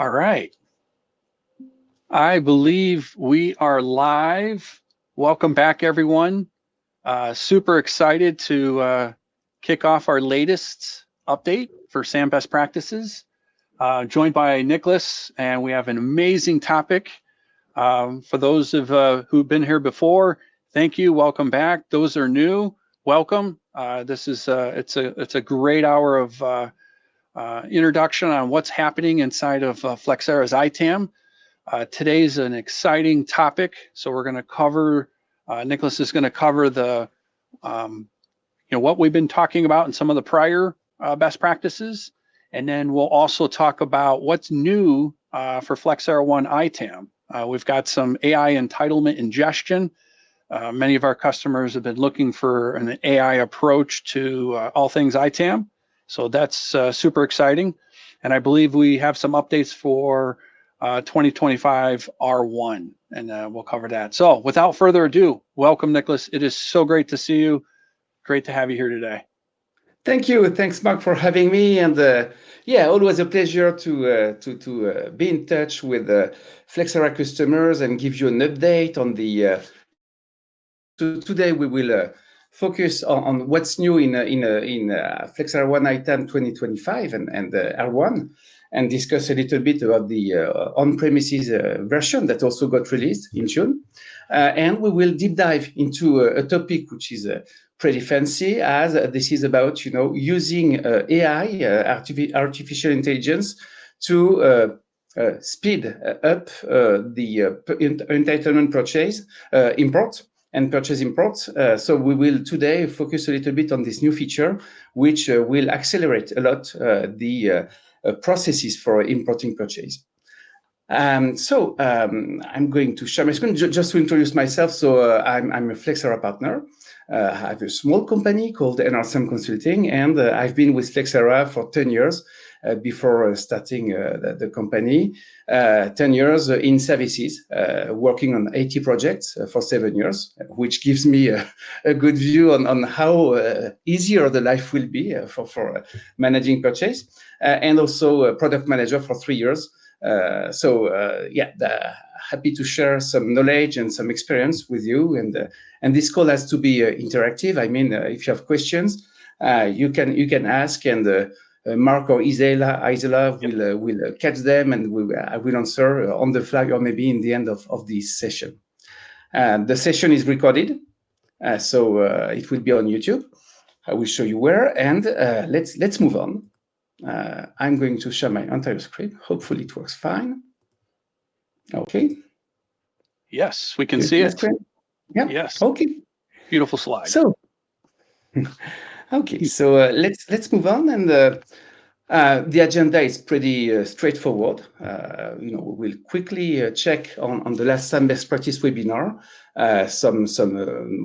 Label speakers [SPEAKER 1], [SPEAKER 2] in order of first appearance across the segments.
[SPEAKER 1] All right. I believe we are live. Welcome back, everyone. Super excited to kick off our latest update for SAM best practices. Joined by Nicolas, and we have an amazing topic. For those of who've been here before, thank you. Welcome back. Those are new. Welcome. This is it's a great hour of introduction on what's happening inside of Flexera's ITAM. Today's an exciting topic, so we're going to cover. Nicolas is going to cover the, what we've been talking about in some of the prior best practices, and then we'll also talk about what's new for Flexera One ITAM. We've got some AI entitlement ingestion. Many of our customers have been looking for an AI approach to all things ITAM. So that's super exciting. And I believe we have some updates for 2025 R1, and we'll cover that. So without further ado, welcome, Nicolas. It is so great to see you. Great to have you here today.
[SPEAKER 2] Thank you. Thanks, Mark, for having me. And yeah, always a pleasure to be in touch with Flexera customers and give you an update on the. Today we will focus on what's new in Flexera One ITAM 2025 and R1, and discuss a little bit about the on-premises version that also got released in June. And we will deep dive into a topic which is pretty fancy, as this is about using AI, artificial intelligence, to speed up the entitlement purchase import. And purchase imports. So we will today focus a little bit on this new feature, which will accelerate a lot the processes for importing purchase. I'm going to share my screen just to introduce myself. So I'm a Flexera partner. I have a small company called NRSM Consulting, and I've been with Flexera for 10 years before starting the company. 10 years in services, working on 80 projects for 7 years, which gives me a good view on how easier the life will be for managing purchase, and also a product manager for 3 years. Happy to share some knowledge and some experience with you. And this call has to be interactive. I mean, if you have questions, you can ask, and Mark or Isela will catch them, and I will answer on the fly or maybe in the end of this session. The session is recorded, so it will be on YouTube. I will show you where, and let's move on. I'm going to share my entire screen. Hopefully it works fine. Okay.
[SPEAKER 1] Yes, we can see it.
[SPEAKER 2] Yeah.
[SPEAKER 1] Yes.
[SPEAKER 2] Okay.
[SPEAKER 1] Beautiful slide.
[SPEAKER 2] So, okay. So let's move on, and the agenda is pretty straightforward. We will quickly check on the last SAM best practice webinar, some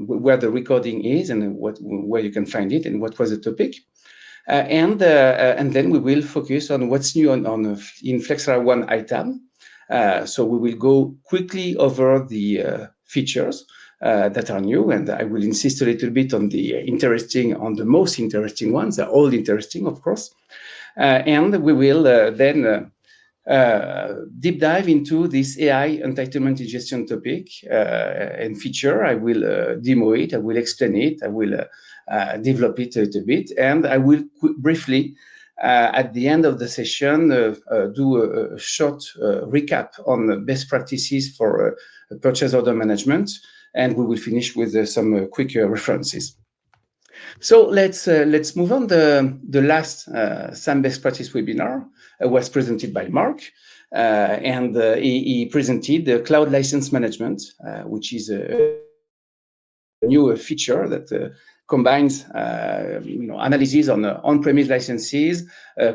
[SPEAKER 2] where the recording is and where you can find it and what was the topic. And then we will focus on what's new in Flexera One ITAM. So we will go quickly over the features that are new, and I will insist a little bit on the most interesting ones. They're all interesting, of course. And we will then deep dive into this AI entitlement ingestion topic and feature. I will demo it, I will explain it, I will develop it a little bit, and I will briefly, at the end of the session, do a short recap on best practices for purchase order management, and we will finish with some quick references. So let's move on. The last SAM best practice webinar was presented by Mark, and he presented the cloud license management, which is a new feature that combines analysis on on-premise licenses,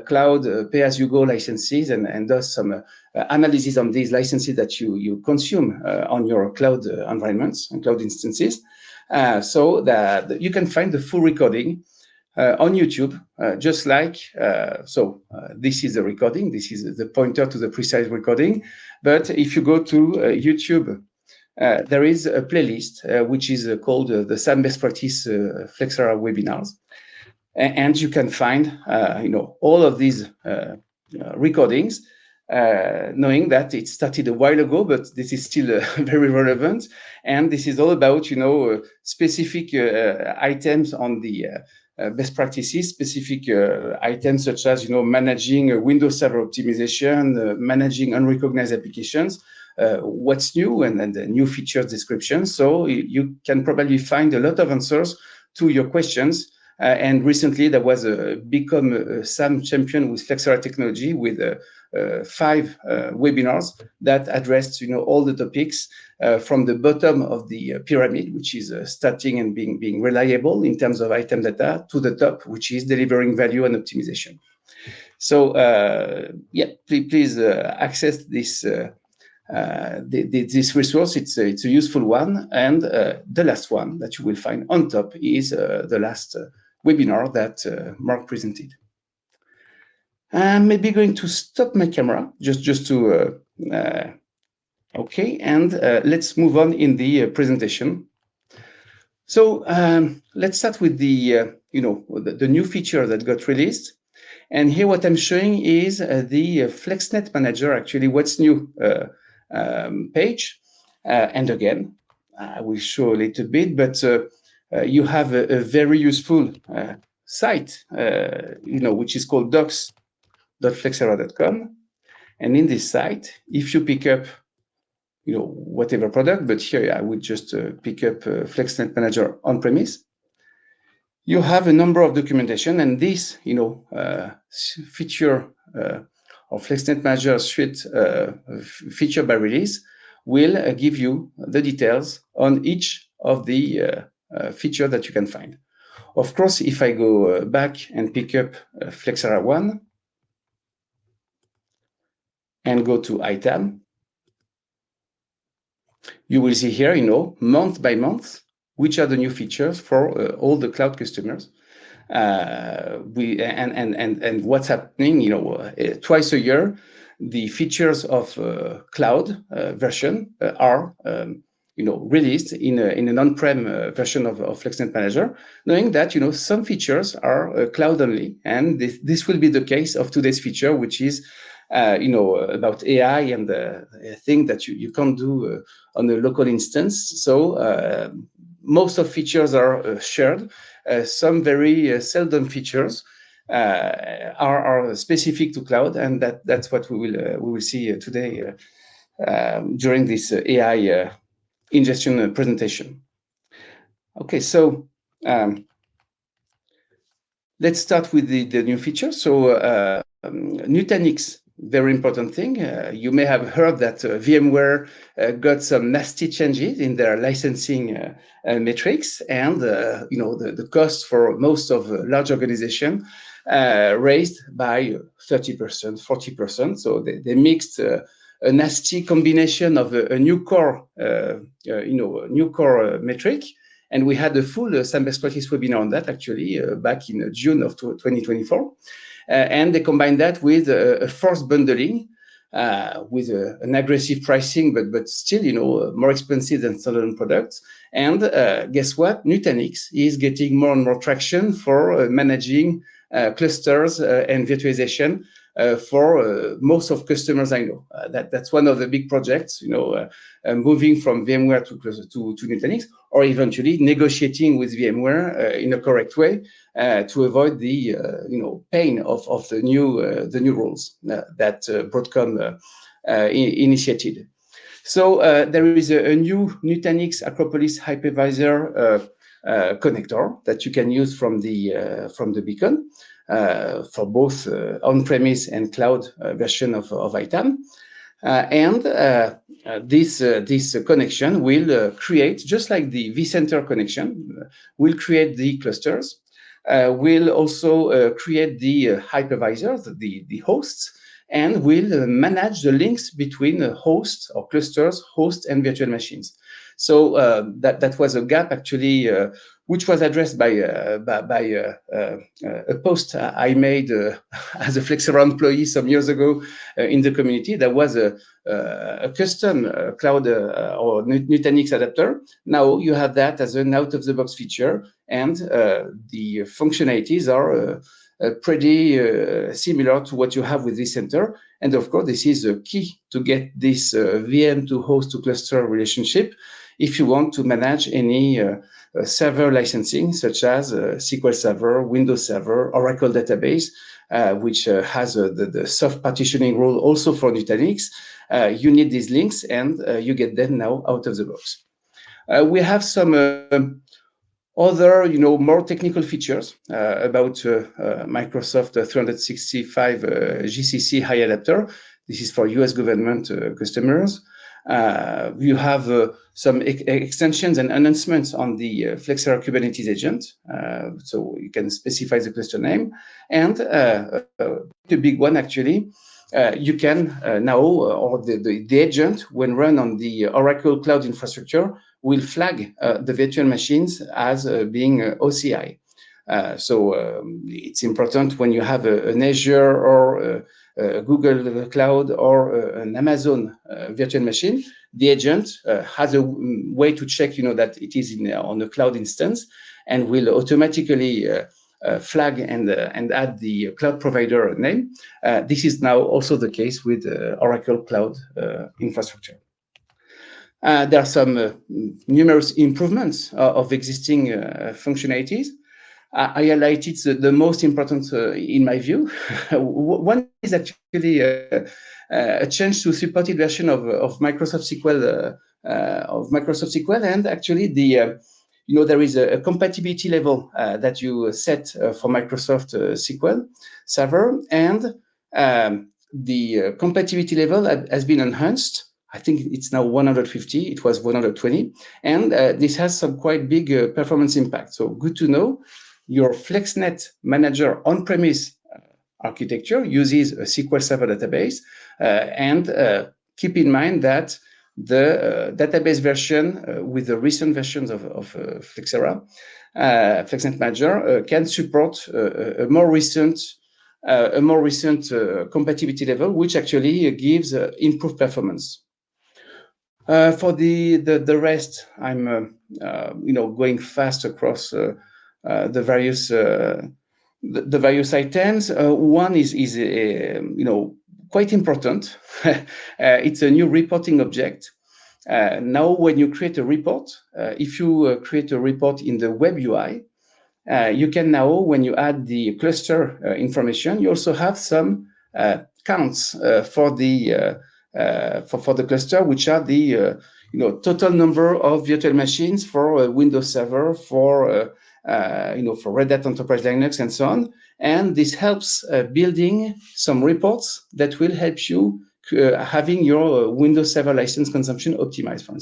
[SPEAKER 2] cloud pay-as-you-go licenses, and does some analysis on these licenses that you consume on your cloud environments and cloud instances. So that you can find the full recording on YouTube, just like so. This is the recording. This is the pointer to the precise recording. But if you go to YouTube, there is a playlist which is called the SAM Best Practice Flexera webinars, and you can find all of these recordings knowing that it started a while ago, but this is still very relevant. And this is all about, specific items on the best practices, specific items such as, managing Windows Server optimization, managing unrecognized applications, what's new, and the new features description. So you can probably find a lot of answers to your questions. And recently there was a become SAM champion with Flexera technology with 5 webinars that addressed all the topics from the bottom of the pyramid, which is starting and being reliable in terms of item data, to the top, which is delivering value and optimization. So please access this this resource. It's a useful one. And the last one that you will find on top is the last webinar that Mark presented. I'm maybe going to stop my camera just to okay, and let's move on in the presentation. So let's start with the the new feature that got released. And here what I'm showing is the FlexNet Manager, actually what's new page. And again, I will show a little bit, but you have a very useful site, which is called docs.flexera.com. And in this site, if you pick up, whatever product, but here I would just pick up FlexNet Manager on-premise, you have a number of documentation, and this, feature or FlexNet Manager suite feature by release will give you the details on each of the feature that you can find. Of course, if I go back and pick up Flexera One and go to ITAM, you will see here, month by month, which are the new features for all the cloud customers. And what's happening, twice a year, the features of cloud version are released in an on-prem version of FlexNet Manager, knowing that some features are cloud only, and this will be the case of today's feature, which is about AI and a thing that you can't do on a local instance. So most of features are shared. Some very seldom features are specific to cloud, and that's what we will see today during this AI ingestion presentation. Okay, so let's start with the new features. So Nutanix, very important thing. You may have heard that VMware got some nasty changes in their licensing metrics, and the cost for most of large organizations raised by 30%, 40%. So they mixed a nasty combination of a new core, new core metric. And we had a full SAM best practice webinar on that, actually, back in June of 2024. And they combined that with a forced bundling, with an aggressive pricing, but still, more expensive than standalone products. And guess what? Nutanix is getting more and more traction for managing clusters and virtualization for most of customers I know. That's one of the big projects, moving from VMware to Nutanix, or eventually negotiating with VMware in a correct way to avoid the pain of the new rules that Broadcom initiated. So there is a new Nutanix Acropolis hypervisor connector that you can use from the beacon for both on-premise and cloud version of ITAM. And this connection will create, just like the vCenter connection, will create the clusters, will also create the hypervisors, the hosts, and will manage the links between hosts or clusters, hosts, and virtual machines. So that was a gap, actually, which was addressed by a post I made as a Flexera employee some years ago in the community. There was a custom cloud or Nutanix adapter. Now you have that as an out-of-the-box feature, and the functionalities are pretty similar to what you have with vCenter. And of course, this is a key to get this VM to host to cluster relationship if you want to manage any server licensing, such as SQL Server, Windows Server, Oracle database, which has the soft partitioning rule also for Nutanix. You need these links, and you get them now out of the box. We have some other, more technical features about Microsoft 365 GCC high adapter. This is for US government customers. You have some extensions and enhancements on the Flexera Kubernetes agent. So you can specify the cluster name. And the big one, actually, you can now, or the agent, when run on the Oracle Cloud Infrastructure, will flag the virtual machines as being OCI. So it's important when you have an Azure or Google Cloud or an Amazon virtual machine, the agent has a way to check, that it is on a cloud instance, and will automatically flag and add the cloud provider name. This is now also the case with Oracle Cloud Infrastructure. There are some numerous improvements of existing functionalities. I highlighted the most important in my view. One is actually a change to supported version of Microsoft SQL and actually there is a compatibility level that you set for Microsoft SQL Server, and the compatibility level has been enhanced. I think it's now 150. It was 120, and this has some quite big performance impact. So good to know. Your FlexNet Manager on-premise architecture uses a SQL Server database, and keep in mind that the database version with the recent versions of Flexera, FlexNet Manager, can support a more recent compatibility level, which actually gives improved performance. For the rest, I'm going fast across the various items. One is quite important. It's a new reporting object. Now, when you create a report, if you create a report in the web UI, you can now, when you add the cluster information, you also have some counts for the cluster, which are the total number of virtual machines for Windows Server, for Red Hat Enterprise Linux, and so on. And this helps building some reports that will help you having your Windows Server license consumption optimized, for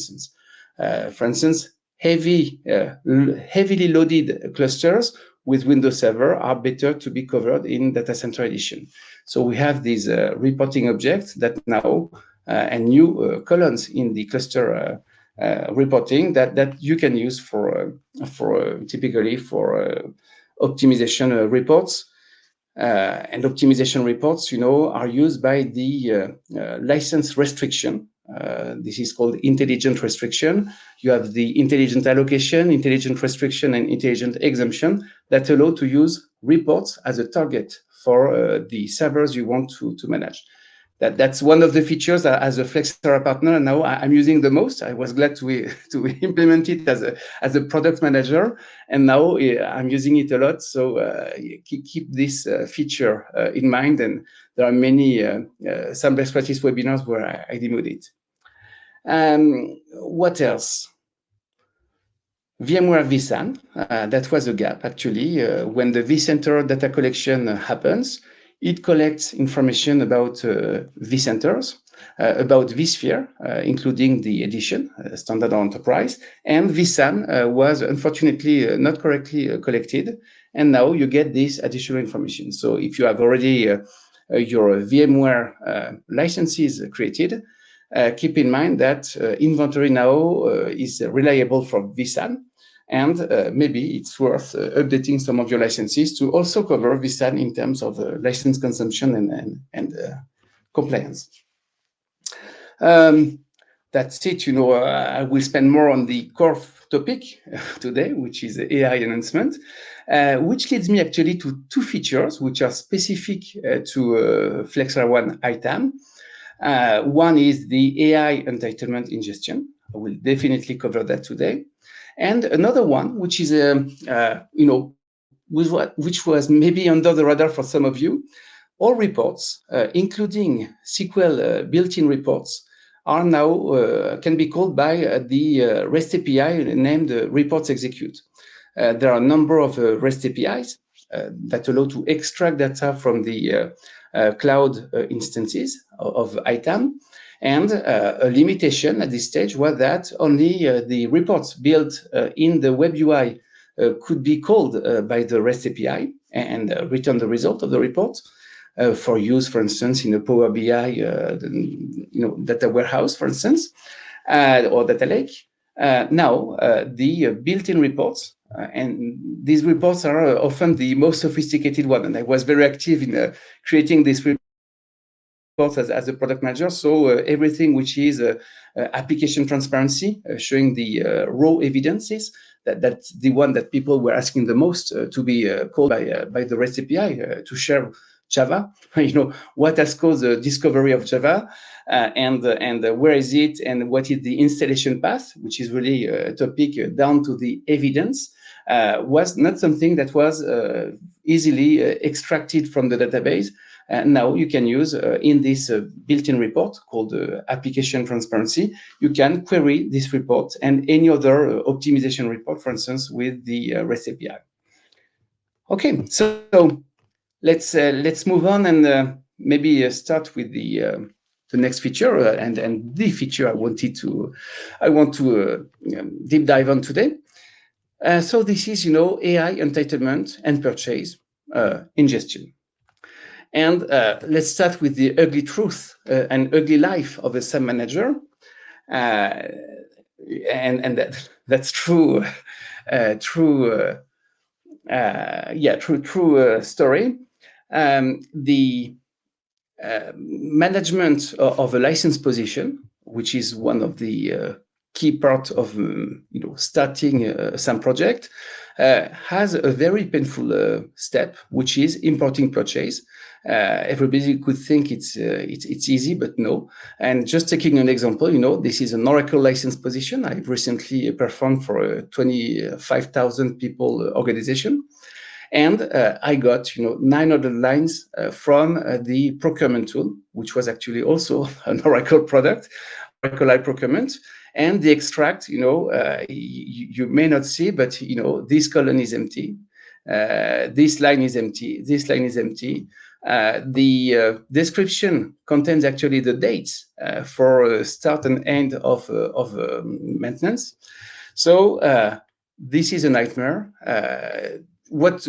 [SPEAKER 2] instance. Heavily loaded clusters with Windows Server are better to be covered in Data Center Edition. So we have these reporting objects that now and new columns in the cluster reporting that you can use for typically for optimization reports. And optimization reports, are used by the license restriction. This is called intelligent restriction. You have the intelligent allocation, intelligent restriction, and intelligent exemption that allow to use reports as a target for the servers you want to manage. That's one of the features that, as a Flexera partner, now I'm using the most. I was glad to implement it as a product manager, and now I'm using it a lot. So keep this feature in mind, and there are many some best practice webinars where I demoed it. What else? VMware vSAN, that was a gap actually. When the vCenter data collection happens, it collects information about vCenters, about vSphere, including the edition, standard or enterprise, and vSAN was unfortunately not correctly collected, and now you get this additional information. So if you have already your VMware licenses created, keep in mind that inventory now is reliable for vSAN, and maybe it's worth updating some of your licenses to also cover vSAN in terms of license consumption and compliance. That's it. I will spend more on the core topic today, which is AI enhancement, which leads me actually to two features which are specific to Flexera One ITAM. One is the AI entitlement ingestion. I will definitely cover that today. And another one, which is, which was maybe under the radar for some of you, all reports, including SQL built-in reports, are now can be called by the REST API named reports execute. There are a number of REST APIs that allow to extract data from the cloud instances of ITAM. And a limitation at this stage was that only the reports built in the web UI could be called by the REST API and return the result of the report for use, for instance, in a Power BI, data warehouse, for instance, or data lake. Now, the built-in reports, and these reports are often the most sophisticated one. And I was very active in creating this report as a product manager. So everything which is application transparency, showing the raw evidences, that's the one that people were asking the most to be called by the REST API to share Java. What has caused the discovery of Java, and where is it, and what is the installation path, which is really a topic down to the evidence, was not something that was easily extracted from the database. Now you can use in this built-in report called application transparency, you can query this report and any other optimization report, for instance, with the REST API. Okay, so let's move on and maybe start with the next feature and the feature I want to deep dive on today. So this is AI entitlement and purchase ingestion. And let's start with the ugly truth and ugly life of a SAM manager, and that's true, true story. The management of a license position, which is one of the key part of starting some project, has a very painful step, which is importing purchase. Everybody could think it's easy, but no. And just taking an example, this is an Oracle license position I've recently performed for a 25,000 people organization. And I got 900 lines from the procurement tool, which was actually also an Oracle product, Oracle iProcurement. And the extract, you may not see, but this column is empty. This line is empty. This line is empty. The description contains actually the dates for start and end of maintenance. So this is a nightmare. What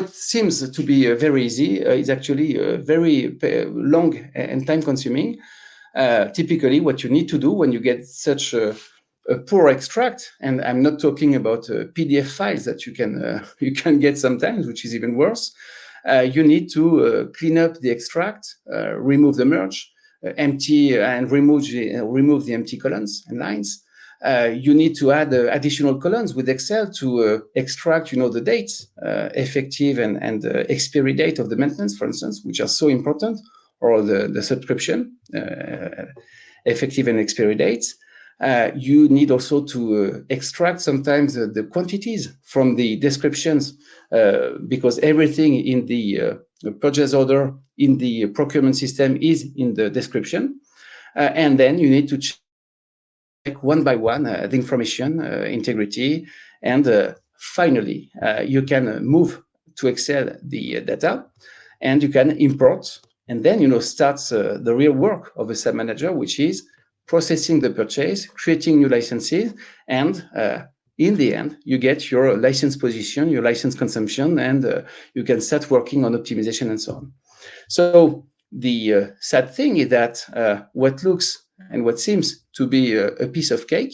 [SPEAKER 2] seems to be very easy is actually very long and time-consuming. Typically, what you need to do when you get such a poor extract, and I'm not talking about PDF files that you can get sometimes, which is even worse. You need to clean up the extract, remove the merge, empty and remove the empty columns and lines. You need to add additional columns with Excel to extract, the dates, effective and expiry date of the maintenance, for instance, which are so important, or the subscription, effective and expiry dates. You need also to extract sometimes the quantities from the descriptions, because everything in the purchase order in the procurement system is in the description. And then you need to check one by one the information integrity. And finally, you can move to Excel the data, and you can import. And then, starts the real work of a SAM manager, which is processing the purchase, creating new licenses, and in the end, you get your license position, your license consumption, and you can start working on optimization and so on. So the sad thing is that what looks and what seems to be a piece of cake,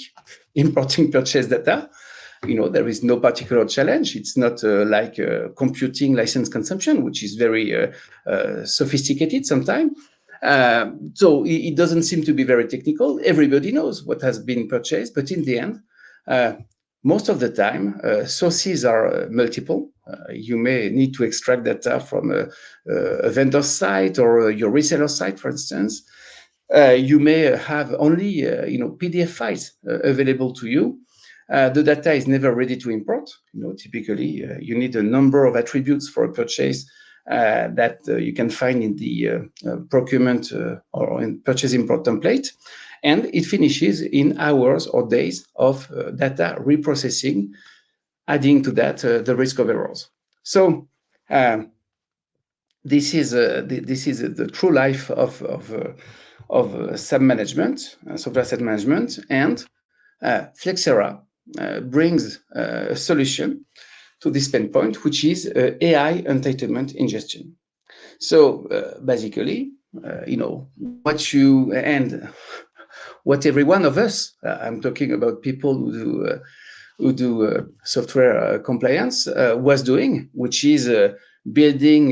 [SPEAKER 2] importing purchase data, there is no particular challenge. It's not like computing license consumption, which is very sophisticated sometimes. So it doesn't seem to be very technical. Everybody knows what has been purchased, but in the end, most of the time, sources are multiple. You may need to extract data from a vendor site or your reseller site, for instance. You may have only PDF files available to you. The data is never ready to import. Typically, you need a number of attributes for a purchase that you can find in the procurement or in purchase import template. And it finishes in hours or days of data reprocessing, adding to that the risk of errors. So this is the true life of SAM management, software asset management, and Flexera brings a solution to this pain point, which is AI entitlement ingestion. So basically, what every one of us, I'm talking about people who do software compliance, was doing, which is building,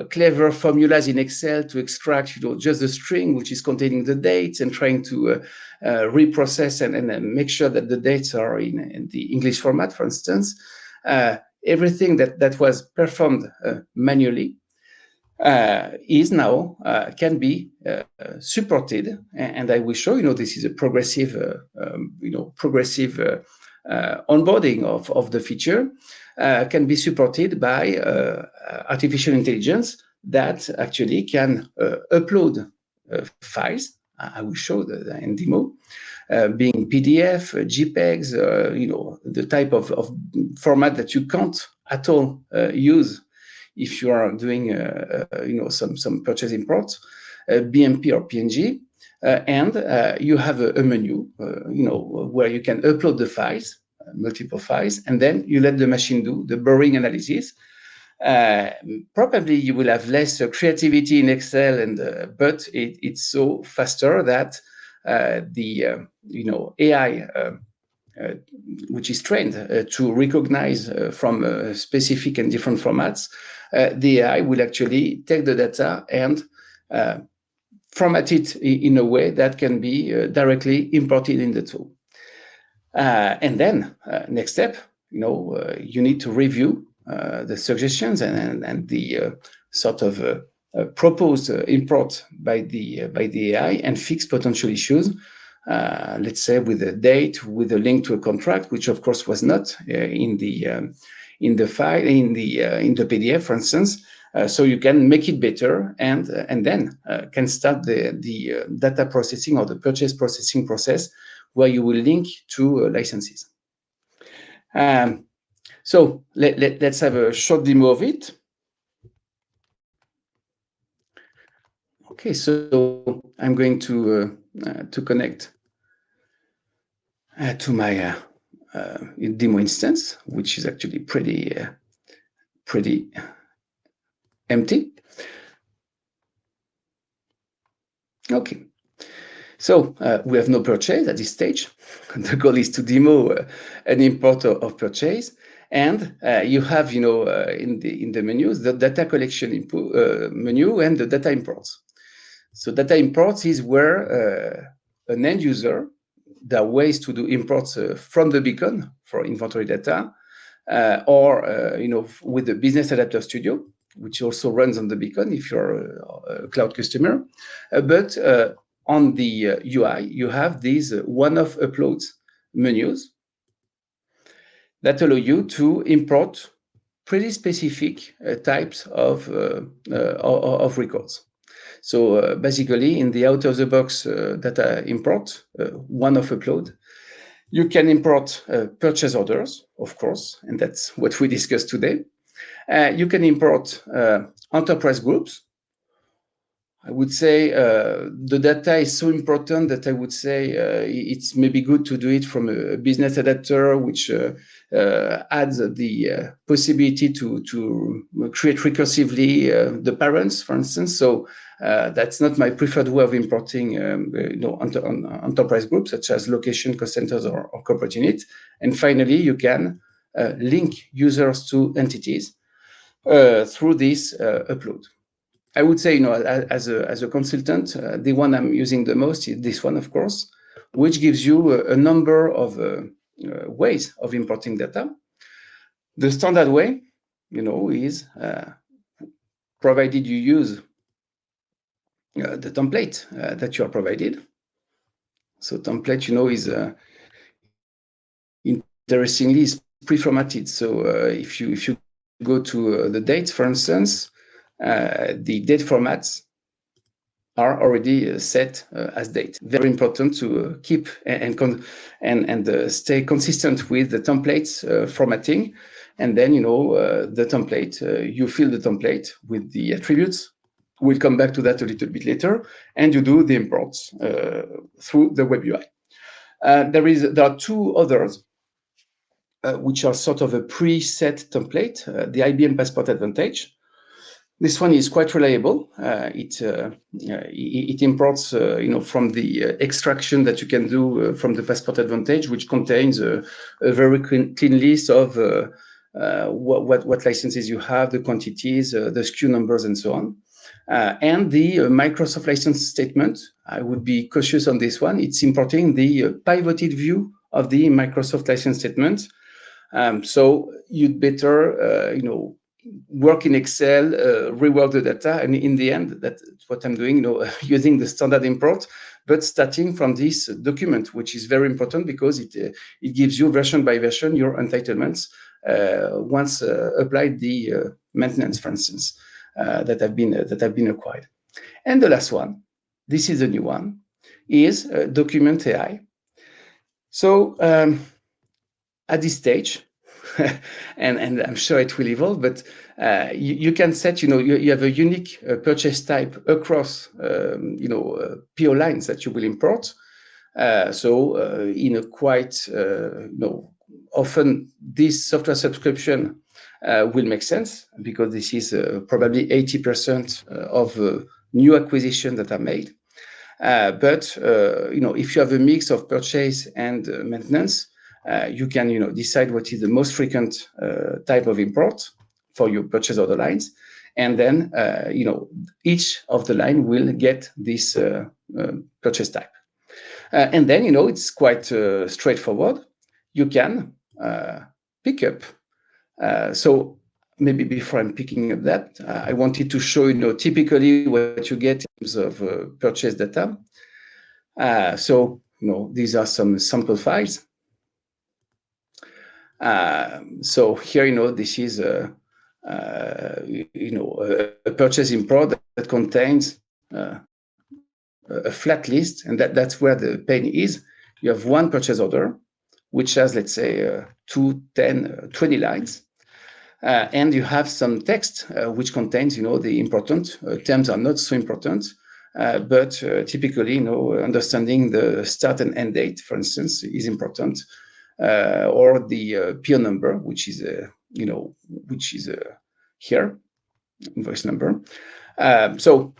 [SPEAKER 2] clever formulas in Excel to extract, just the string which is containing the dates, and trying to reprocess and make sure that the dates are in the English format, for instance. Everything that was performed manually is now can be supported, and I will show. This is a progressive, onboarding of the feature. Can be supported by artificial intelligence that actually can upload files. I will show that in demo, being PDF, JPEGs, the type of format that you can't at all use if you are doing, some purchase imports, BMP or PNG, and you have a menu, where you can upload the files, multiple files, and then you let the machine do the boring analysis. Probably you will have less creativity in Excel, but it's so faster that the AI, which is trained to recognize from specific and different formats, the AI will actually take the data and format it in a way that can be directly imported in the tool. And then next step, you need to review the suggestions and the sort of proposed import by the AI, and fix potential issues. Let's say with a date, with a link to a contract, which of course was not in the file, in the PDF, for instance. So you can make it better, and then can start the data processing or the purchase processing process, where you will link to licenses. So let's have a short demo of it. Okay, so I'm going to connect to my demo instance, which is actually pretty empty. Okay, so we have no purchase at this stage. The goal is to demo an import of purchase, and you have, in the menus, the data collection input menu and the data imports. So data imports is where an end user, there are ways to do imports from the beacon for inventory data, or with the Business Adapter Studio, which also runs on the beacon if you're a cloud customer. But on the UI, you have these one-off uploads menus that allow you to import pretty specific types of records. So basically, in the out-of-the-box data import, one-off upload, you can import purchase orders, of course, and that's what we discussed today. You can import enterprise groups. I would say the data is so important that I would say it's maybe good to do it from a business adapter, which adds the possibility to create recursively the parents, for instance. So that's not my preferred way of importing enterprise groups, such as location, cost centers, or corporate units. And finally, you can link users to entities through this upload. I would say, as a consultant, the one I'm using the most is this one, of course, which gives you a number of ways of importing data. The standard way, is provided you use the template that you are provided. So template, is interestingly is pre-formatted. So if you go to the date, for instance, the date formats are already set as date. Very important to keep and stay consistent with the templates formatting. And then, the template, you fill the template with the attributes. We'll come back to that a little bit later. And you do the imports through the web UI. There are two others which are sort of a preset template, the IBM Passport Advantage. This one is quite reliable. It imports, from the extraction that you can do from the Passport Advantage, which contains a very clean list of what licenses you have, the quantities, the SKU numbers, and so on. And the Microsoft license statement, I would be cautious on this one. It's importing the pivoted view of the Microsoft license statement. So you'd better, work in Excel, rework the data, and in the end, that's what I'm doing, using the standard import, but starting from this document, which is very important because it gives you version by version your entitlements once applied the maintenance, for instance, that have been acquired. And the last one, this is a new one, is Document AI. So at this stage, and I'm sure it will evolve, but you can set, you have a unique purchase type across, PO lines that you will import. So in a quite, often this software subscription will make sense because this is probably 80% of new acquisitions that are made. But if you have a mix of purchase and maintenance, you can decide what is the most frequent type of import for your purchase order lines, and then each of the line will get this purchase type, and then it's quite straightforward. You can pick up. So maybe before I'm picking up that, I wanted to show typically what you get in terms of purchase data. So these are some sample files. So here, this is a purchase import that contains a flat list, and that's where the pain is. You have one purchase order, which has, let's say, 2, 10, 20 lines, and you have some text which contains, the important terms are not so important, but typically, understanding the start and end date, for instance, is important. Or the PO number, which is here, invoice number. So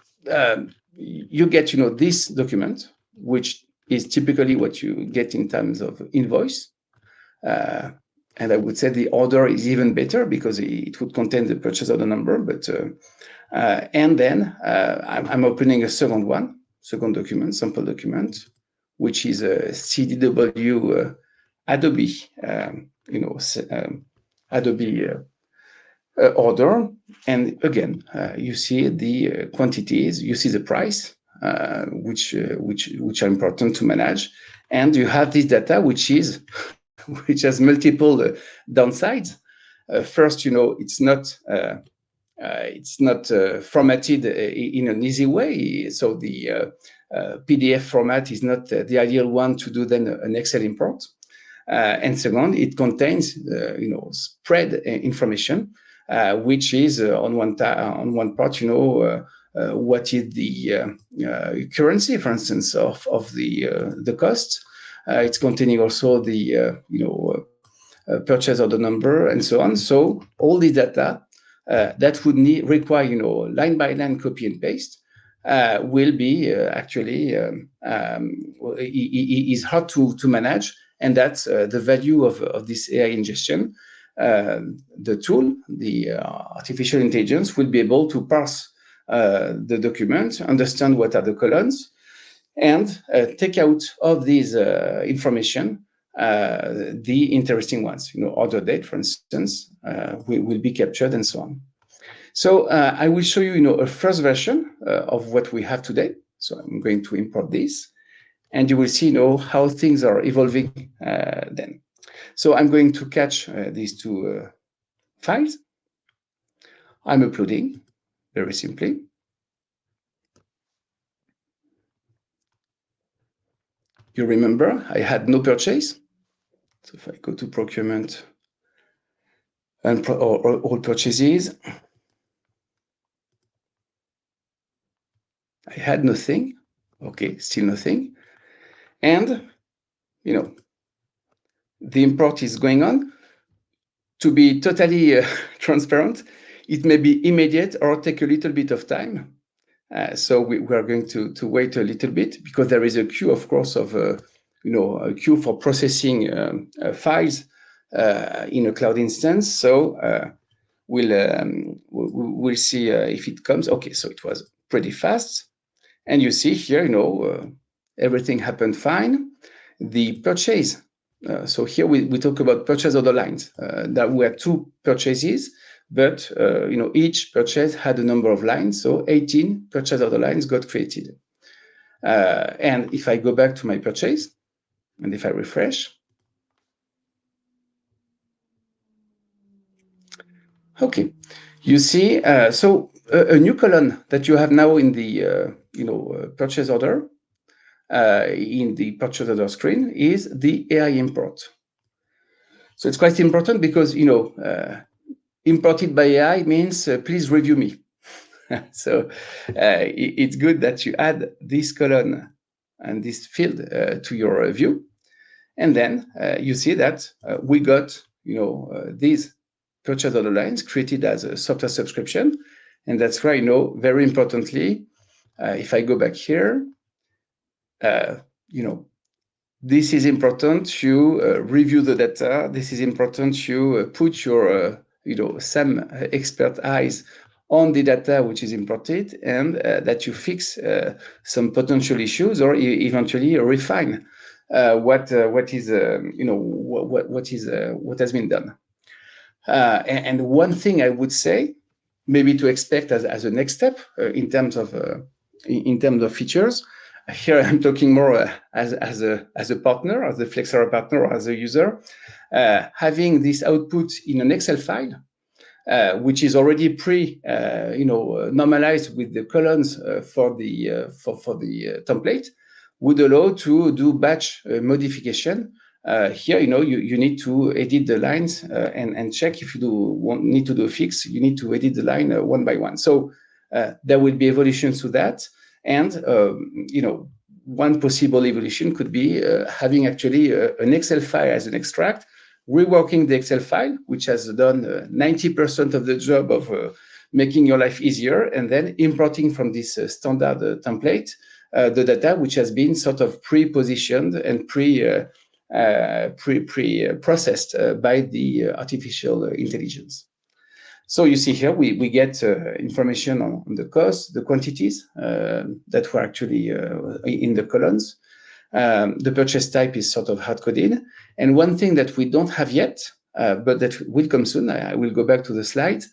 [SPEAKER 2] you get this document, which is typically what you get in terms of invoice. And I would say the order is even better because it would contain the purchase order number. But and then I'm opening a second document, sample document, which is a CDW. Adobe, Adobe order, and again, you see the quantities, you see the price, which are important to manage, and you have this data which has multiple downsides. First, it's not formatted in an easy way, so the PDF format is not the ideal one to do then an Excel import. And second, it contains, spread information, which is on one part, what is the currency, for instance, of the cost. It's containing also the purchase order number and so on. So all the data that would require line by line copy and paste will be actually is hard to manage. And that's the value of this AI ingestion. The tool, the artificial intelligence, will be able to parse the document, understand what are the columns, and take out of these information the interesting ones. Order date, for instance, will be captured, and so on. So I will show you, a first version of what we have today. So I'm going to import this, and you will see, how things are evolving then. So I'm going to catch these two files. I'm uploading very simply. You remember I had no purchase. So if I go to procurement and all purchases, I had nothing. Okay, still nothing. And, the import is going on. To be totally transparent, it may be immediate or take a little bit of time. So we are going to wait a little bit, because there is a queue, of course, of a queue for processing files in a cloud instance. So we'll see if it comes. Okay, so it was pretty fast, and you see here, everything happened fine. The purchase. So here we talk about purchase order lines. That were two purchases, but each purchase had a number of lines. So 18 purchase order lines got created. And if I go back to my purchase, and if I refresh, okay, you see. So a new column that you have now in the purchase order. In the purchase order screen is the AI import. So it's quite important, because imported by AI means please review me. So it's good that you add this column and this field to your view, and then you see that we got these purchase order lines created as a software subscription, and that's why very importantly, if I go back here. This is important to review the data. This is important to put your, some expert eyes on the data which is imported, and that you fix some potential issues, or eventually refine what has been done. And one thing I would say, maybe to expect as a next step in terms of features. Here I'm talking more as a partner, as a Flexera partner, or as a user, having this output in an Excel file, which is already normalized with the columns for the template, would allow to do batch modification. Here, you need to edit the lines and check if you need to do a fix. You need to edit the line one by one. So there will be evolutions to that. And one possible evolution could be having actually an Excel file as an extract, reworking the Excel file, which has done 90% of the job of making your life easier, and then importing from this standard template the data which has been sort of pre-positioned and pre-processed by the artificial intelligence. So you see here, we get information on the cost, the quantities that were actually in the columns. The purchase type is sort of hard-coded. And one thing that we don't have yet, but that will come soon, I will go back to the slide,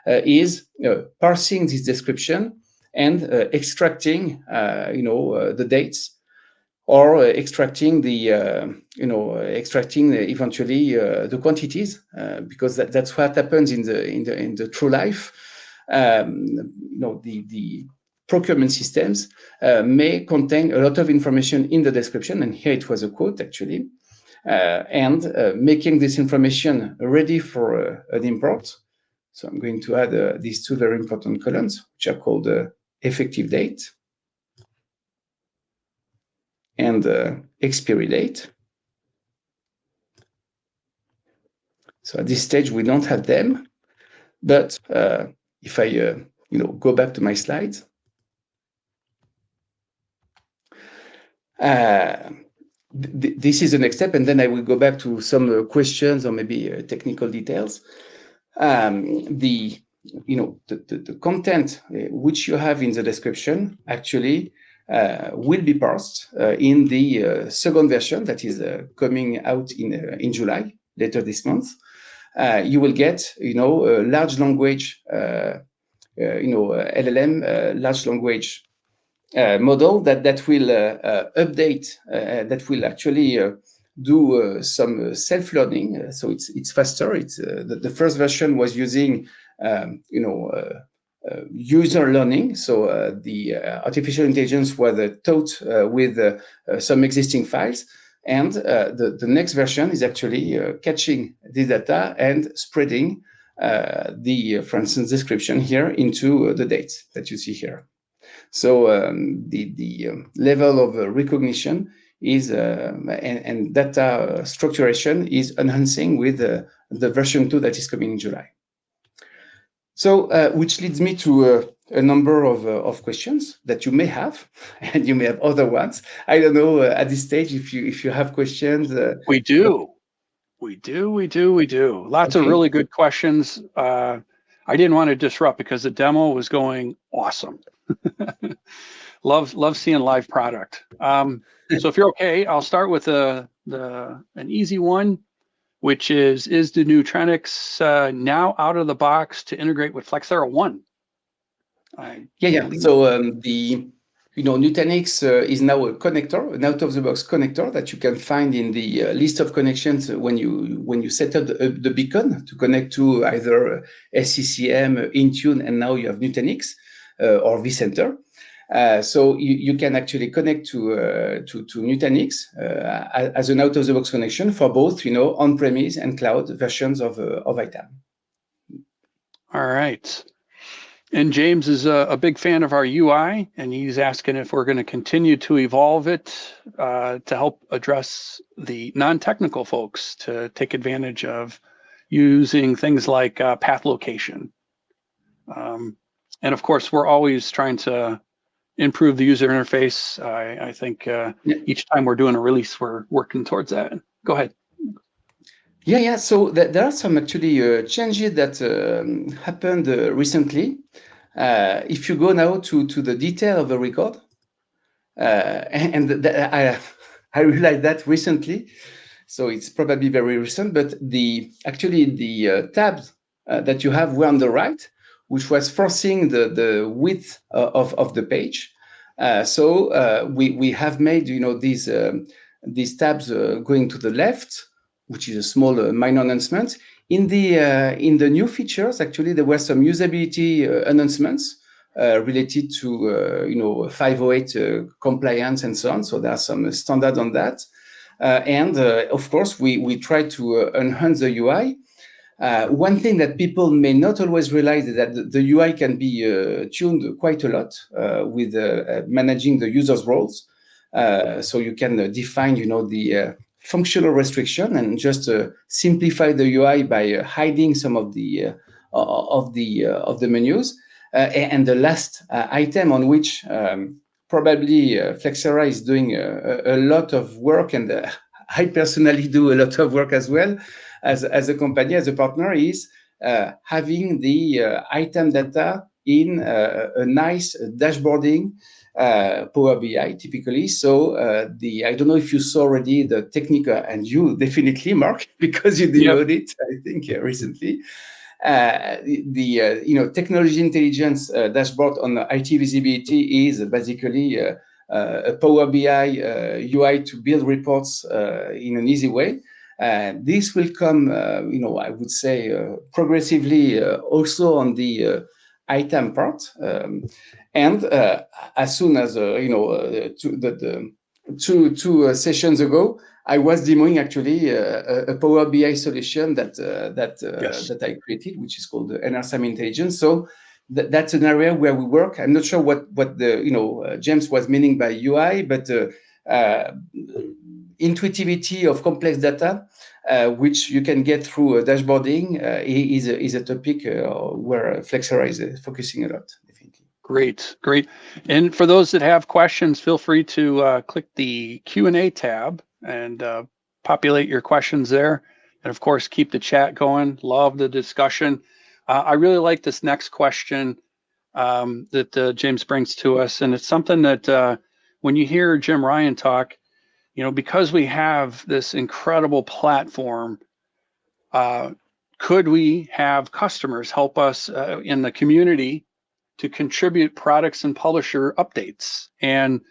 [SPEAKER 2] is parsing this description and extracting, the dates, or extracting eventually the quantities, because that's what happens in the true life. The procurement systems may contain a lot of information in the description, and here it was a quote actually, and making this information ready for an import. So I'm going to add these two very important columns, which are called effective date and expiry date. So at this stage, we don't have them, but if I go back to my slides, this is the next step, and then I will go back to some questions or maybe technical details. The the content which you have in the description actually will be parsed in the second version that is coming out in July, later this month. You will get, a large language, LLM, large language model that will update, that will actually do some self-learning. So it's faster. It's the first version was using, user learning. So the artificial intelligence was taught with some existing files. And the next version is actually catching the data and spreading for instance, description here into the dates that you see here. So the level of recognition is and data structuration is enhancing with the version 2 that is coming in July. So which leads me to a number of questions that you may have, and you may have other ones. I don't know at this stage if you have questions.
[SPEAKER 1] We do. Lots of really good questions. I didn't want to disrupt because the demo was going awesome. love seeing live product. So if you're okay, I'll start with an easy one, which is the Nutanix now out of the box to integrate with Flexera One?
[SPEAKER 2] Yeah. So the Nutanix is now a connector, an out-of-the-box connector that you can find in the list of connections when you set up the beacon to connect to either SCCM, Intune, and now you have Nutanix or vCenter. So you can actually connect to Nutanix as an out-of-the-box connection for both, on-premise and cloud versions of ITAM.
[SPEAKER 1] All right. And James is a big fan of our UI, and he's asking if we're going to continue to evolve it to help address the non-technical folks to take advantage of using things like path location. And of course, we're always trying to improve the user interface. I think each time we're doing a release, we're working towards that. Go ahead.
[SPEAKER 2] Yeah. So there are some actually changes that happened recently. If you go now to the detail of the record, I realized that recently, so it's probably very recent, but the tabs that you have were on the right, which was forcing the width of the page. So we have made these tabs going to the left, which is a small minor announcement. In the new features, actually, there were some usability announcements related to 508 compliance and so on. So there are some standards on that, and of course we try to enhance the UI. One thing that people may not always realize is that the UI can be tuned quite a lot with managing the user's roles. So you can define, the functional restriction and just simplify the UI by hiding some of the menus. And the last item on which probably Flexera is doing a lot of work, and I personally do a lot of work as well as a company, as a partner, is having the item data in a nice dashboarding Power BI typically. So I don't know if you saw already the technical, and you definitely, Mark, because you demoed it, I think, recently. The technology intelligence dashboard on IT visibility is basically a Power BI UI to build reports in an easy way. This will come, I would say, progressively also on the ITAM part. And as soon as two sessions ago, I was demoing actually a Power BI solution that I created, which is called the NRSAM Intelligence. So that's an area where we work. I'm not sure what the James was meaning by UI, but intuitivity of complex data, which you can get through dashboarding, is a topic where Flexera is focusing a lot.
[SPEAKER 1] Great. And for those that have questions, feel free to click the Q&A tab and populate your questions there. And of course, keep the chat going. Love the discussion. I really like this next question that James brings to us, and it's something that when you hear Jim Ryan talk, because we have this incredible platform, could we have customers help us in the community to contribute products and publisher updates? And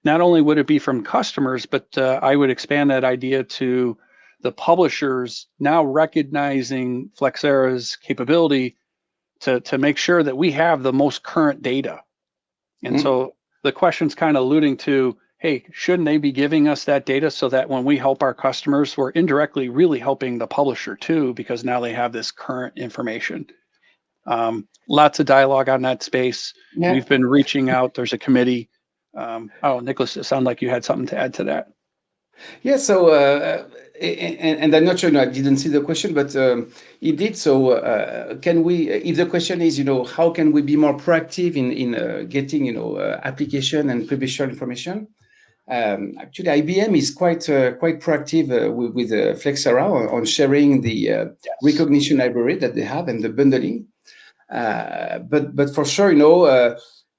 [SPEAKER 1] not only would it be from customers, but I would expand that idea to the publishers now recognizing Flexera's capability to make sure that we have the most current data. And so the question's kind of alluding to, hey, shouldn't they be giving us that data so that when we help our customers, we're indirectly really helping the publisher too, because now they have this current information. Lots of dialogue on that space.
[SPEAKER 2] Yeah.
[SPEAKER 1] We've been reaching out. There's a committee. Nicholas, it sounded like you had something to add to that.
[SPEAKER 2] Yeah, so and I'm not sure, I didn't see the question, but indeed. So can we? If the question is, how can we be more proactive in getting, application and publisher information? Actually, IBM is quite proactive with Flexera on sharing the recognition library that they have and the bundling. But for sure,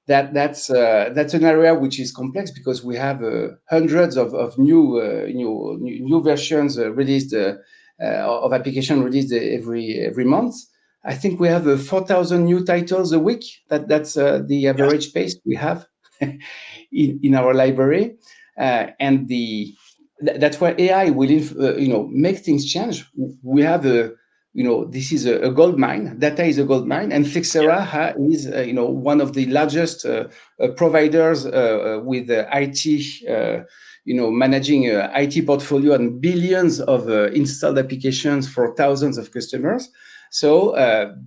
[SPEAKER 2] that's an area which is complex because we have hundreds of new versions released of application released every month. I think we have 4,000 new titles a week. That's the average pace we have in our library, and that's where AI will make things change. We have this is a gold mine. Data is a gold mine, and Flexera is one of the largest providers with IT, managing IT portfolio and billions of installed applications for thousands of customers. So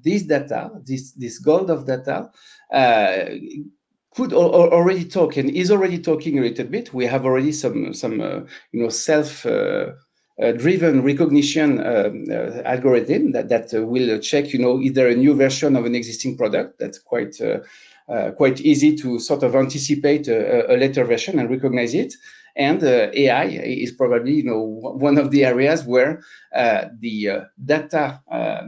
[SPEAKER 2] this data, this gold of data, could already talk and is already talking a little bit. We have already some self driven recognition algorithm that will check either a new version of an existing product. That's quite easy to sort of anticipate a later version and recognize it. And AI is probably one of the areas where the data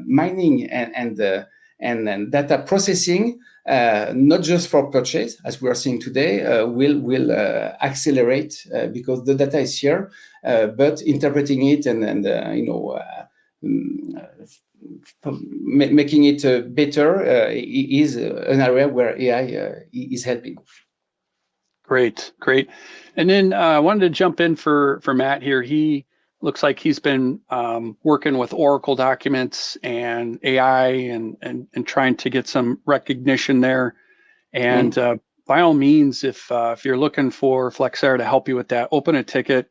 [SPEAKER 2] mining and data processing, not just for purchase, as we are seeing today, will accelerate because the data is here, but interpreting it and making it better is an area where AI is helping.
[SPEAKER 1] Great. And then I wanted to jump in for Matt here. He looks like he's been working with Oracle documents and AI and trying to get some recognition there. And by all means, if you're looking for Flexera to help you with that, open a ticket.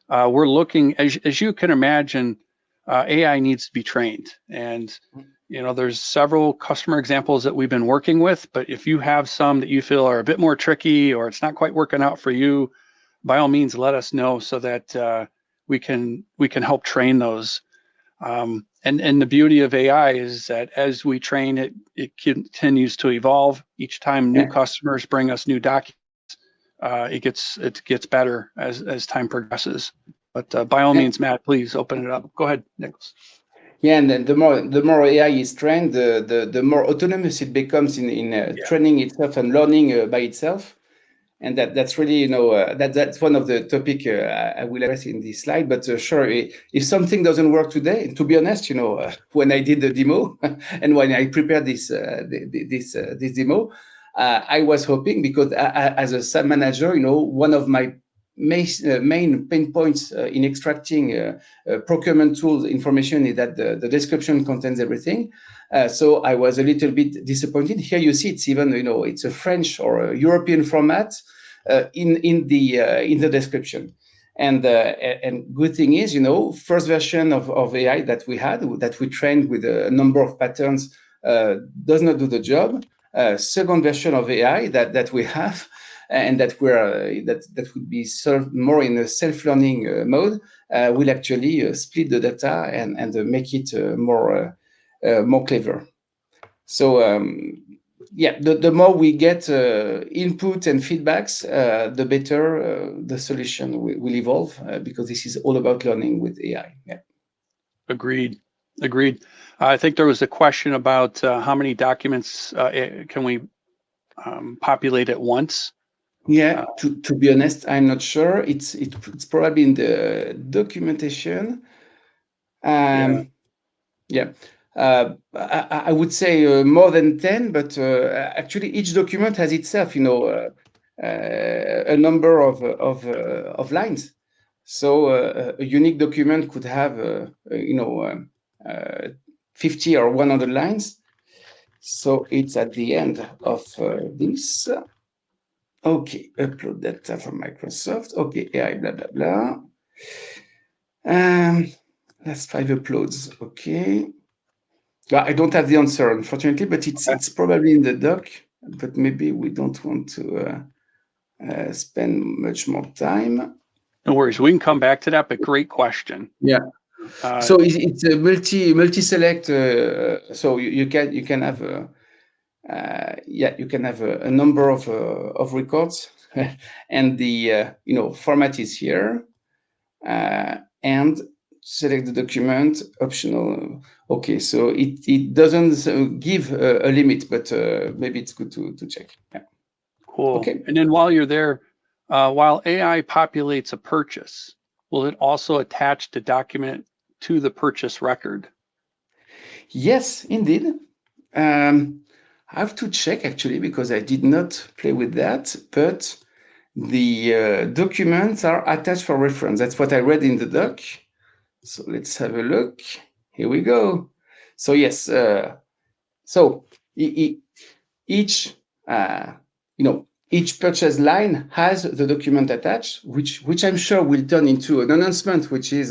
[SPEAKER 1] We're looking, as you can imagine, AI needs to be trained. And there's several customer examples that we've been working with, but if you have some that you feel are a bit more tricky or it's not quite working out for you, by all means, let us know so that we can help train those. And the beauty of AI is that as we train it, it continues to evolve. Each time new customers bring us new documents, it gets better as time progresses. But by all means, Matt, please open it up. Go ahead, Nicholas.
[SPEAKER 2] Yeah, and then the more AI is trained, the more autonomous it becomes in training itself and learning by itself. And that's really, that's one of the topic I will address in this slide. But sure, if something doesn't work today, to be honest, when I did the demo and when I prepared this demo, I was hoping, because as a SAM manager, one of my main pain points in extracting procurement tools information is that the description contains everything. So I was a little bit disappointed. Here you see it's even, it's a French or a European format in the description. And good thing is, first version of AI that we trained with a number of patterns does not do the job. Second version of AI that we have, and that would be served more in a self-learning mode, will actually split the data and make it more clever. So the more we get input and feedbacks, the better the solution will evolve, because this is all about learning with AI. Yeah.
[SPEAKER 1] Agreed. I think there was a question about how many documents can we populate at once.
[SPEAKER 2] Yeah, to be honest, I'm not sure. It's probably in the documentation.
[SPEAKER 1] Yeah.
[SPEAKER 2] Yeah. I would say more than 10, but actually each document has itself, a number of lines. So a unique document could have, 50 or 100 lines. So it's at the end of this. Okay, upload data from Microsoft. Okay, AI, blah, blah, blah. That's 5 uploads. Okay. I don't have the answer, unfortunately, but it's probably in the doc, but maybe we don't want to spend much more time.
[SPEAKER 1] No worries. We can come back to that, but great question.
[SPEAKER 2] Yeah. So it's a multi-select. So you can have you can have a number of records, and the format is here, and select the document optional. Okay, so it doesn't give a limit, but maybe it's good to check. Yeah.
[SPEAKER 1] Cool.
[SPEAKER 2] Okay.
[SPEAKER 1] And then while you're there, while AI populates a purchase, will it also attach the document to the purchase record?
[SPEAKER 2] Yes, indeed. I have to check actually because I did not play with that, but the documents are attached for reference. That's what I read in the doc. So let's have a look. Here we go. So yes, so each each purchase line has the document attached, which I'm sure will turn into an announcement, which is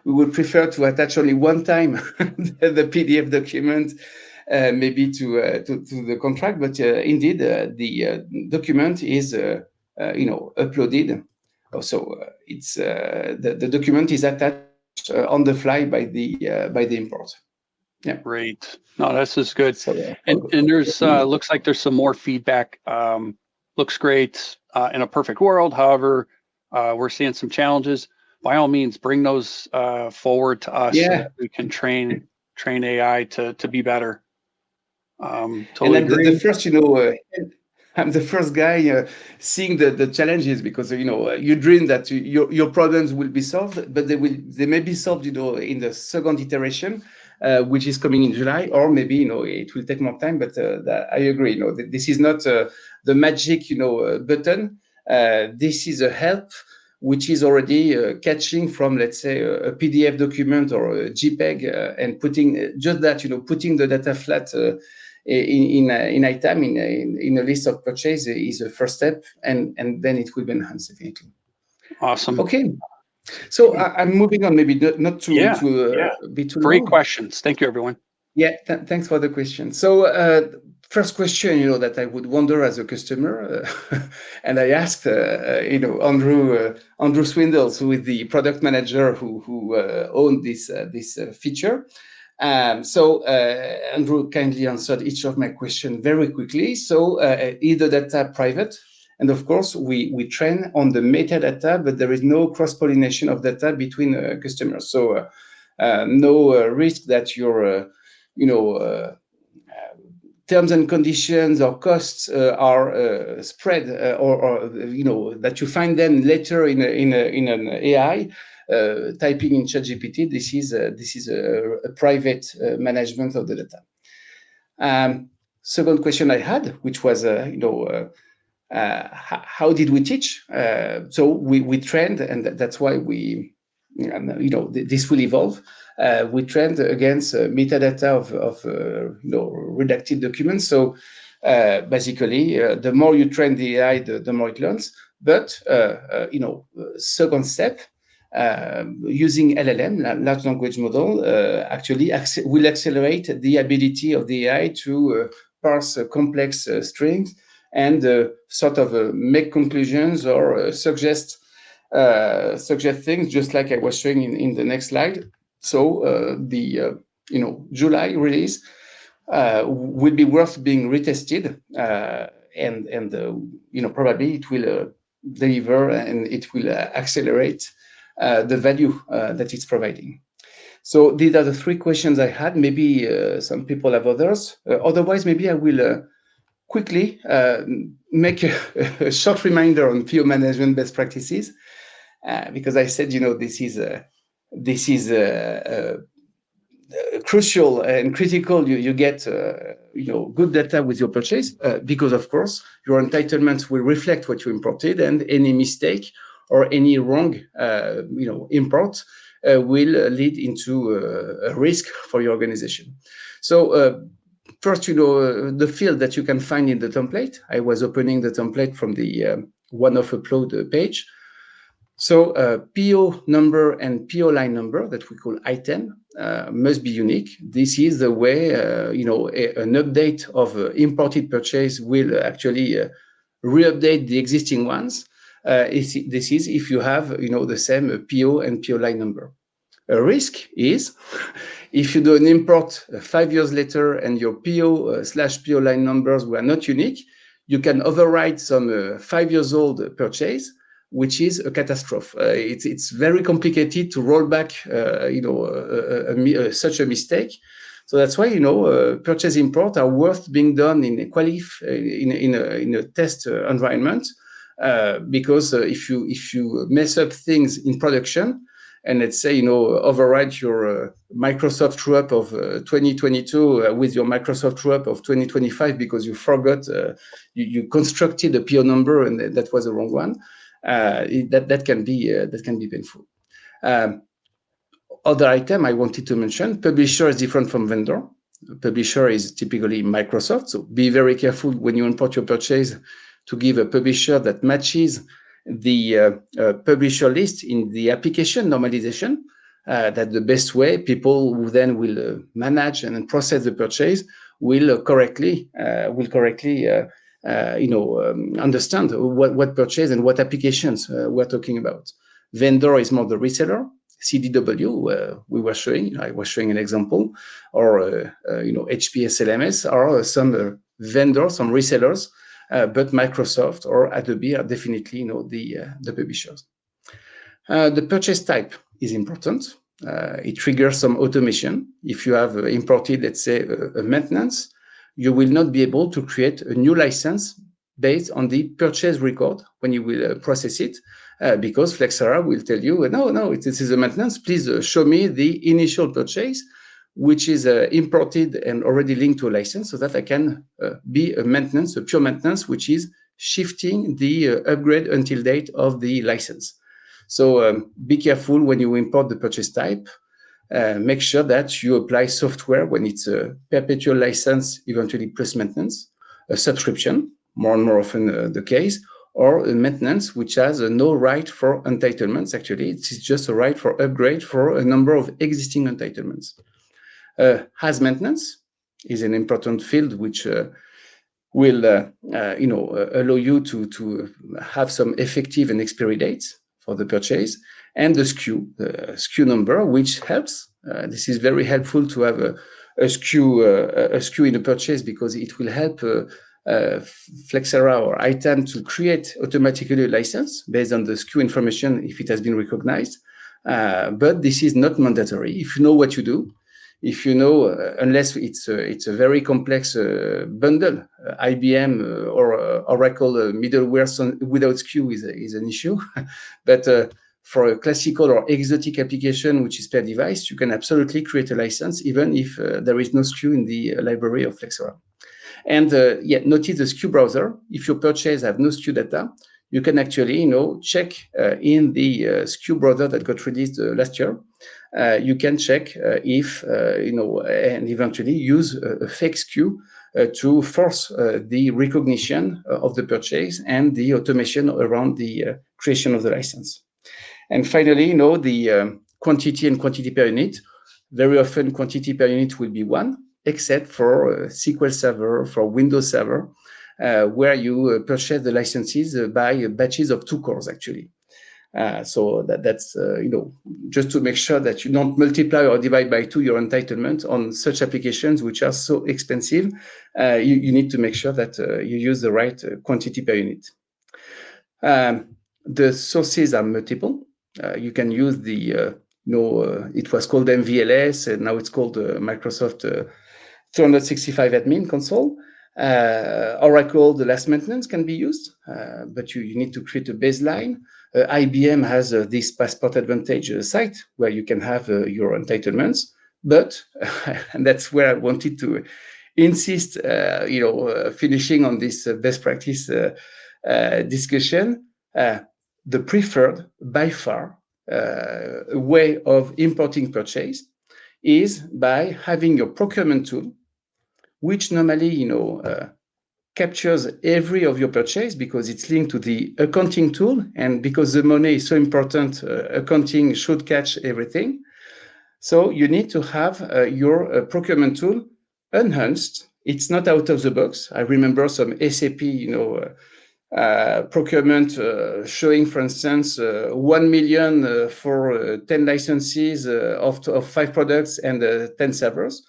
[SPEAKER 2] we would prefer to attach only one time the PDF document, maybe to the contract. But indeed, the document is uploaded. So it's the document is attached on the fly by the import. Yeah.
[SPEAKER 1] Great. No, this is good.
[SPEAKER 2] So,
[SPEAKER 1] and there's looks like there's some more feedback. Looks great in a perfect world. However, we're seeing some challenges. By all means, bring those forward to us so that we can train AI to be better. Totally
[SPEAKER 2] and then
[SPEAKER 1] agree.
[SPEAKER 2] the first, I'm the first guy seeing the challenges because you dream that your problems will be solved, but they may be solved in the second iteration, which is coming in July, or maybe it will take more time. But I agree. This is not the magic button. This is a help which is already catching from, let's say, a PDF document or a JPEG and putting just that, putting the data flat in ITAM in a list of purchase is a first step, and then it will be enhanced definitely.
[SPEAKER 1] Awesome.
[SPEAKER 2] Okay. So I'm moving on, maybe not to be too
[SPEAKER 1] Great
[SPEAKER 2] long.
[SPEAKER 1] questions. Thank you, everyone.
[SPEAKER 2] Yeah, thanks for the question. So first question, that I would wonder as a customer, and I asked, Andrew Swindles, who is the product manager who owned this feature. So Andrew kindly answered each of my questions very quickly. So is the data private? And of course, we train on the metadata, but there is no cross-pollination of data between customers. So no risk that your terms and conditions or costs are spread, or that you find them later in an AI. Typing in ChatGPT, this is a private management of the data. Second question I had, which was, how did we teach? So we trained, and that's why this will evolve. We trained against metadata of redacted documents. So basically, the more you train the AI, the more it learns. But second step, using LLM, large language model, actually will accelerate the ability of the AI to parse complex strings and sort of make conclusions or suggest things, just like I was showing in the next slide. So the July release will be worth being retested, and probably it will deliver and it will accelerate the value that it's providing. So these are the three questions I had. Maybe some people have others. Otherwise, maybe I will quickly make a short reminder on PO management best practices, because I said, this is crucial and critical. You get good data with your purchase, because of course your entitlements will reflect what you imported, and any mistake or any wrong import will lead into a risk for your organization. So first, the field that you can find in the template. I was opening the template from the one-off upload page. So PO number and PO line number that we call item must be unique. This is the way an update of imported purchase will actually re-update the existing ones. This is if you have the same PO and PO line number. A risk is if you do an import 5 years later and your PO/PO line numbers were not unique, you can override some 5 years old purchase, which is a catastrophe. It's very complicated to roll back such a mistake. So that's why purchase import are worth being done in a test environment, because if you mess up things in production, and let's say override your Microsoft true-up of 2022 with your Microsoft true-up of 2025 because you forgot you constructed a PO number and that was the wrong one. That can be painful. Other item I wanted to mention: publisher is different from vendor. Publisher is typically Microsoft, so be very careful when you import your purchase to give a publisher that matches the publisher list in the application normalization. That the best way people who then will manage and process the purchase will correctly understand what purchase and what applications we're talking about. Vendor is more the reseller. CDW, I was showing an example, or HPS LMS are some vendors, some resellers, but Microsoft or Adobe are definitely the publishers. The purchase type is important. It triggers some automation. If you have imported, let's say, a maintenance, you will not be able to create a new license based on the purchase record when you will process it, because Flexera will tell you, no, this is a maintenance. Please show me the initial purchase, which is imported and already linked to a license, so that I can be a maintenance, a pure maintenance, which is shifting the upgrade until date of the license. So be careful when you import the purchase type. Make sure that you apply software when it's a perpetual license, eventually plus maintenance, a subscription, more and more often the case, or a maintenance which has no right for entitlements. Actually, it's just a right for upgrade for a number of existing entitlements. Has maintenance is an important field which will allow you to have some effective and expiry dates for the purchase, and the SKU number, which helps. This is very helpful to have a SKU in a purchase, because it will help Flexera or ITAM to create automatically a license based on the SKU information if it has been recognized. But this is not mandatory. If you know what you do, if you know, unless it's a very complex bundle, IBM or Oracle middleware without SKU is an issue. But for a classical or exotic application, which is per device, you can absolutely create a license, even if there is no SKU in the library of Flexera. And notice the SKU browser. If your purchase have no SKU data, you can actually check in the SKU browser that got released last year. You can check if and eventually use a fake SKU to force the recognition of the purchase and the automation around the creation of the license. And finally, the quantity and quantity per unit. Very often, quantity per unit will be 1, except for SQL Server, for Windows Server, where you purchase the licenses by batches of 2 cores, actually. So that's just to make sure that you don't multiply or divide by 2 your entitlement on such applications which are so expensive. You need to make sure that you use the right quantity per unit. The sources are multiple. You can use the it was called MVLS, and now it's called Microsoft 365 Admin Console. Oracle, the last maintenance can be used, but you need to create a baseline. IBM has this Passport Advantage site where you can have your entitlements, but and that's where I wanted to insist, finishing on this best practice discussion, the preferred by far way of importing purchase is by having your procurement tool, which normally, captures every of your purchase because it's linked to the accounting tool. And because the money is so important, accounting should catch everything. So you need to have your procurement tool enhanced. It's not out of the box. I remember some SAP, procurement showing, for instance, 1 million for 10 licenses of 5 products and 10 servers,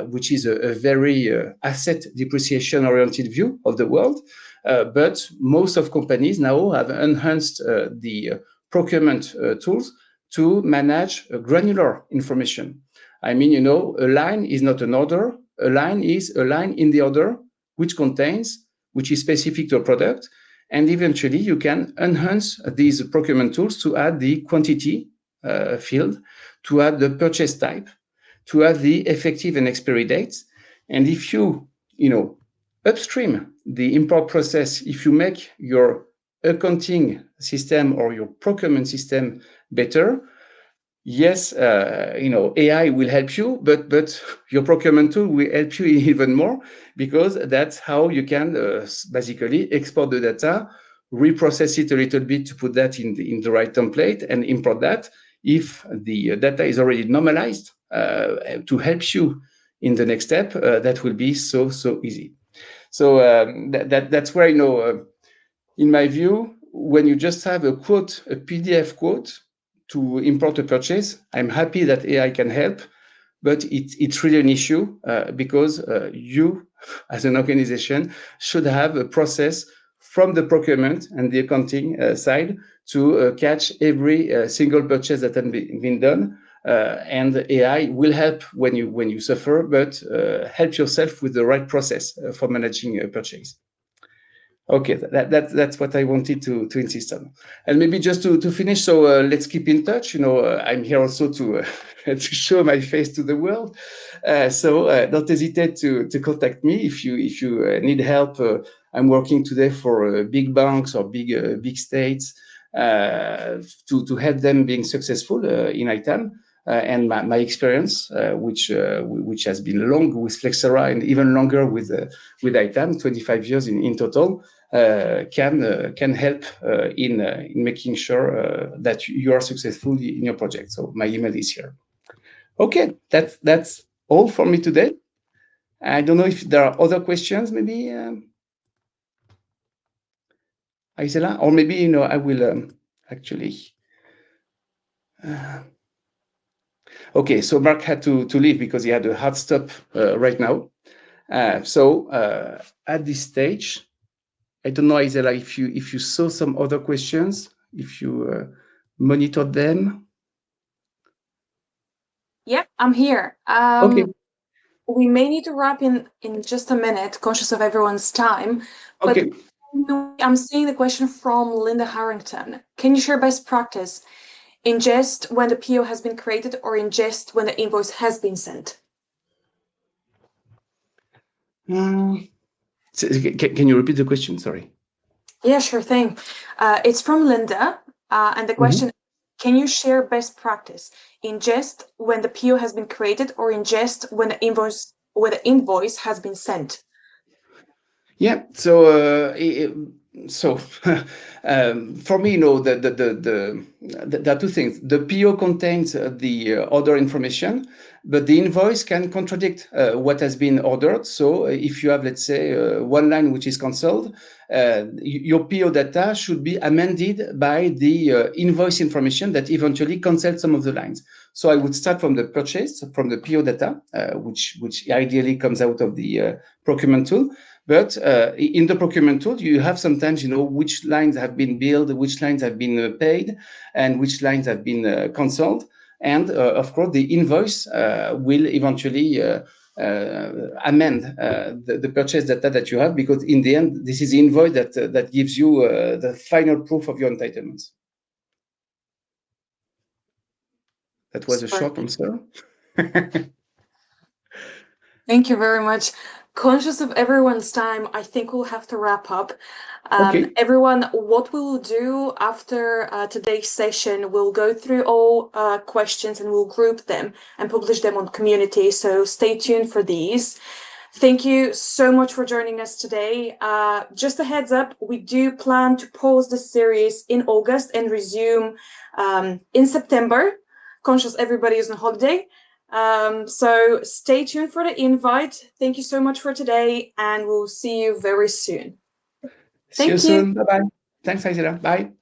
[SPEAKER 2] which is a very asset depreciation oriented view of the world. But most of companies now have enhanced the procurement tools to manage granular information. I mean, a line is not an order. A line is a line in the order, which is specific to a product. And eventually you can enhance these procurement tools to add the quantity field, to add the purchase type, to add the effective and expiry dates. And if you, upstream the import process, if you make your accounting system or your procurement system better, yes, AI will help you, but your procurement tool will help you even more, because that's how you can basically export the data, reprocess it a little bit to put that in the right template, and import that if the data is already normalized to help you in the next step. That will be so easy. So that's where, in my view, when you just have a quote, a PDF quote to import a purchase, I'm happy that AI can help, but it's really an issue because you, as an organization, should have a process from the procurement and the accounting side to catch every single purchase that has been done. And AI will help when you suffer, but help yourself with the right process for managing a purchase. Okay, that's what I wanted to insist on. And maybe just to finish, so let's keep in touch. I'm here also to to show my face to the world. So don't hesitate to contact me if you need help. I'm working today for big banks or big states to help them being successful in ITAM. And my experience, which has been long with Flexera and even longer with ITAM, 25 years in total, can help in making sure that you are successful in your project. So my email is here. Okay, that's all for me today. I don't know if there are other questions, maybe, Isela, or maybe I will actually. Okay, so Mark had to leave because he had a hard stop right now. So at this stage, I don't know, Isela, if you saw some other questions, if you monitored them.
[SPEAKER 3] Yeah, I'm here.
[SPEAKER 2] Okay.
[SPEAKER 3] We may need to wrap in just a minute, conscious of everyone's time. But
[SPEAKER 2] okay.
[SPEAKER 3] I'm seeing the question from Linda Harrington. Can you share best practice? Ingest when the PO has been created or ingest when the invoice has been sent?
[SPEAKER 2] Can you repeat the question? Sorry.
[SPEAKER 3] Yeah, sure thing. It's from Linda, and the question, can you share best practice? Ingest when the PO has been created or ingest when the invoice has been sent?
[SPEAKER 2] Yeah, so for me, there are two things. The PO contains the order information, but the invoice can contradict what has been ordered. So if you have, let's say, one line which is canceled, your PO data should be amended by the invoice information that eventually cancels some of the lines. So I would start from the purchase, from the PO data, which ideally comes out of the procurement tool. But in the procurement tool, you have sometimes, which lines have been billed, which lines have been paid, and which lines have been canceled. And of course, the invoice will eventually amend the purchase data that you have, because in the end, this is the invoice that gives you the final proof of your entitlements. That was a short answer.
[SPEAKER 3] Thank you very much. Conscious of everyone's time, I think we'll have to wrap up.
[SPEAKER 2] Okay.
[SPEAKER 3] Everyone, what we'll do after today's session, we'll go through all questions and we'll group them and publish them on community. So stay tuned for these. Thank you so much for joining us today. Just a heads up, we do plan to pause the series in August and resume in September. Conscious everybody is on holiday. So stay tuned for the invite. Thank you so much for today, and we'll see you very soon.
[SPEAKER 2] See you soon. Bye-bye. Thanks, Angela. Bye.